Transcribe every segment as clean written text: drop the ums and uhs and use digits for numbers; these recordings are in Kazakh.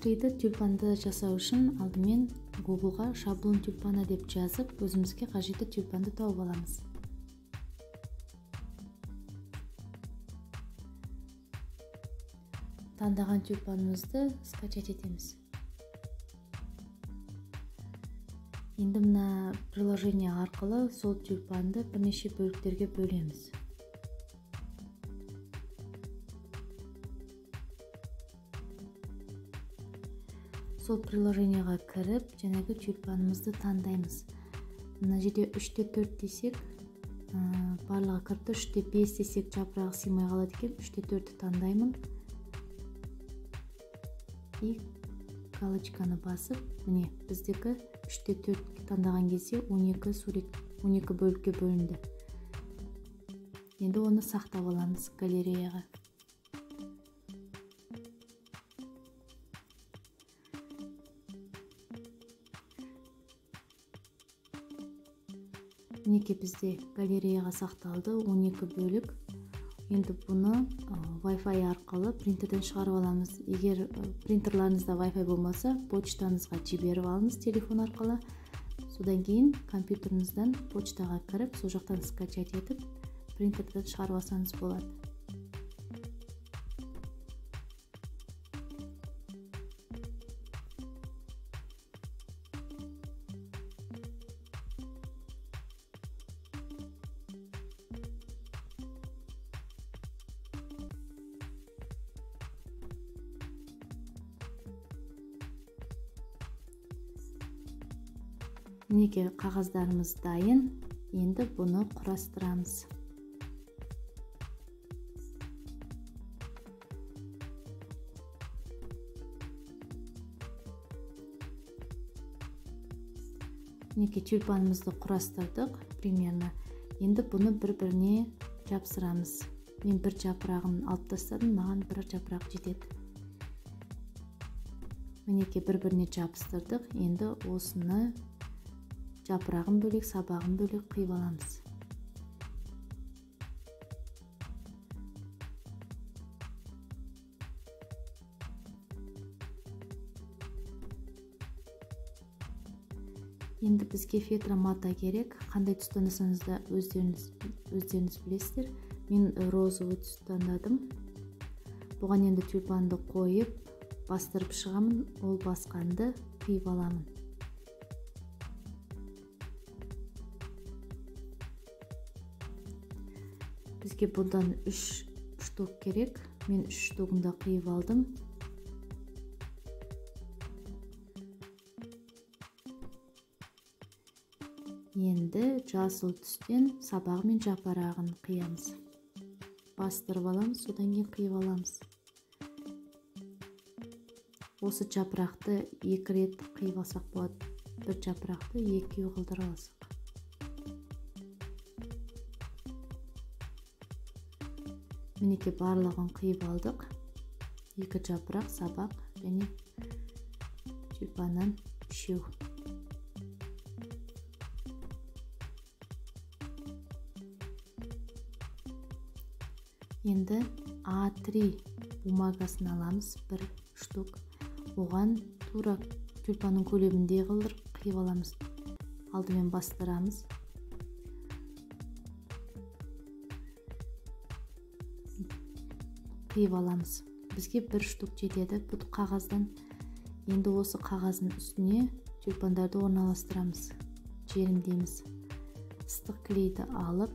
A3'ді тюльпанды жасау үшін алдымен Google-ға шаблон тюльпаны деп жазып, өзімізге қажетті тюльпанды тауып аламыз. Таңдаған тюльпанымызды скачать етеміз. Енді мына приложение арқылы сол тюльпанды бірнеше бөліктерге бөлеміз. Сол приложениеға кіріп, жаңағы тюльпанымызды таңдаймыз. Мына жерде 3/4 десек, барлығы кірді, 3/5 десек жапырағы сыймай қалады екен. 3/4 таңдаймын. И галочканы басып, міне біздегі 3/4 таңдаған кезде 12 бөлікке бөлінді. Енді оны сақтап аламыз галереяға. Мінеке бізде галереяға сақталды 12 бөлік. Енді бұны Wi-Fi арқылы принтерден шығарып аламыз. Егер принтерларыңызда Wi-Fi болмаса, почтаңызға жіберіп алыңыз телефон арқылы. Содан кейін компьютеріңізден почтаға кіріп, сол жақтан скачать етіп, принтерден шығарып алсаңыз болады. Мінеке қағаздарымыз дайын. Енді бұны құрастырамыз. Мінеке тюльпанымызды құрастырдық примерно. Енді бұны бір-біріне жапсырамыз. Мен бір жапырағын алып тастадым, маған бір жапырақ жетеді. Мінеке бір-біріне жабыстырдық. Енді осыны жапырағын бөлек, сабағын бөлек қиып аламыз. Енді бізге фетра мата керек. Қандай түс таңдасаңыз да өздеріңіз білесіздер. Мен розовый түс таңдадым. Бұған енді тюльпанды қойып, бастырып шығамын. Ол басқанды қиып аламын. Бізге бұндан 3 штук керек. Мен 3 штугында қиып алдым. Енді жасыл түстен сабағы мен жапырағын қиямыз. Бастырып аламыз, содан кейін қиып аламыз. Осы жапырақты 2 рет қиып алсақ болады. Бір жапырақты 2 қылдырып алсақ. Мінеке барлығын қиып алдық. 2 жапырақ, сабақ және тюльпаннан 3. Енді A3 бумагасын аламыз, 1 штук. Оған тура тюльпанның көлемінде қылдырып қиып аламыз. Алдымен бастырамыз. Қиып аламыз. Бізге 1 штук жетеді бұл қағаздан. Енді осы қағаздың үстіне тюльпандарды орналастырамыз. Жерімдейміз. Ыстық клейді алып,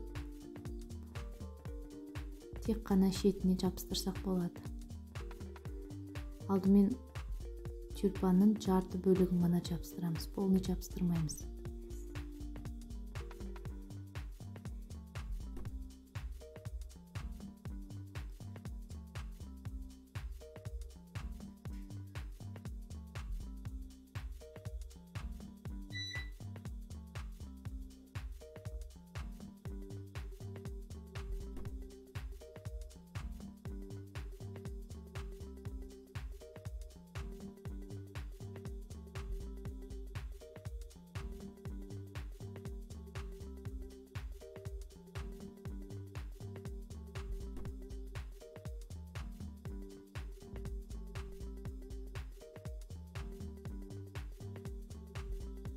тек қана шетіне жабыстырсақ болады. Алдымен тюльпанның жарты бөлігін ғана жабыстырамыз. Полный жабыстырмаймыз.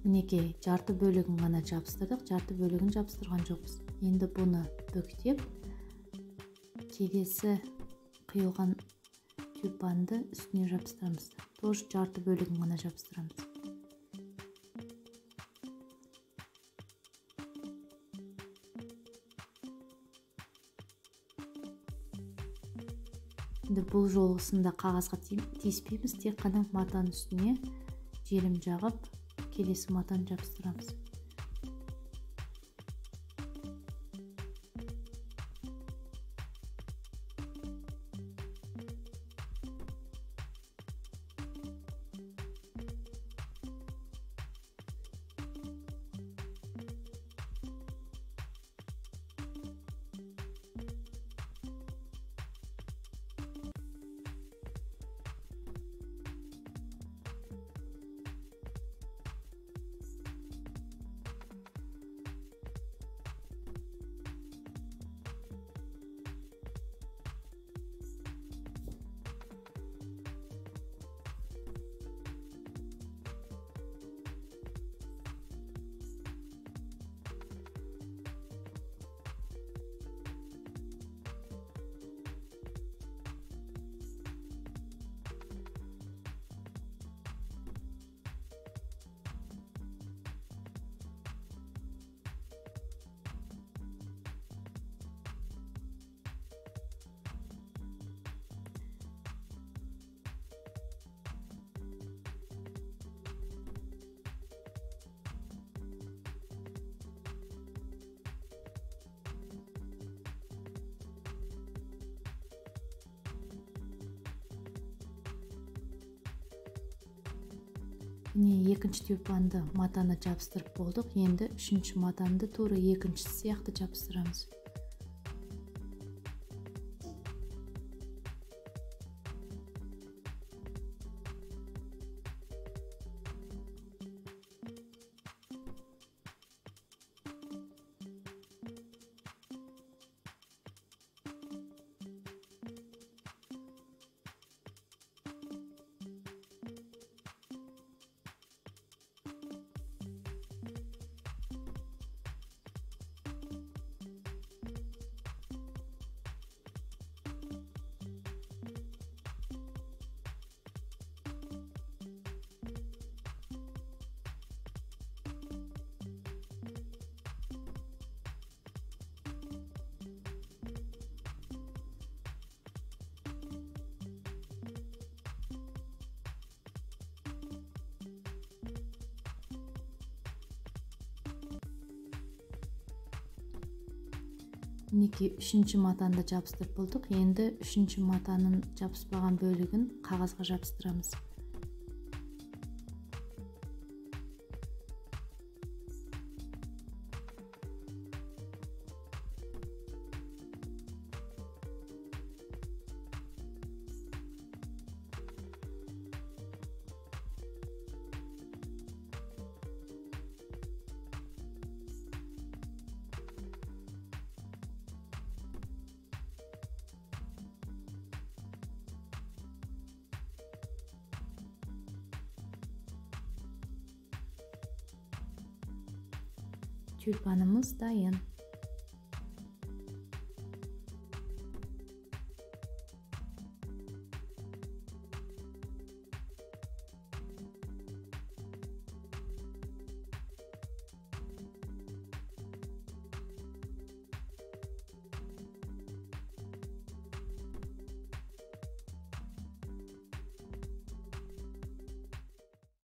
Мінекей жарты бөлігін ғана жабыстырдық, жарты бөлігін жабыстырған жоқпыз. Енді бұны бүктеп, келесі қиылған тюльпанды үстіне жабыстырамыз. Тоже жарты бөлігін ғана жабыстырамыз. Енді бұл жолғысында қағазға тиіспейміз, тек қана матаның үстіне желім жағып, келесі матаны жабыстырамыз. Міне екінші тюльпанды матаны жабыстырып болдық. Енді үшінші матаны тура екіншісі сияқты жабыстырамыз. Мінекей үшінші матаны да жабыстырып болдық. Енді үшінші матаның жабыспаған бөлігін қағазға жабыстырамыз. Tülpanımız dayın.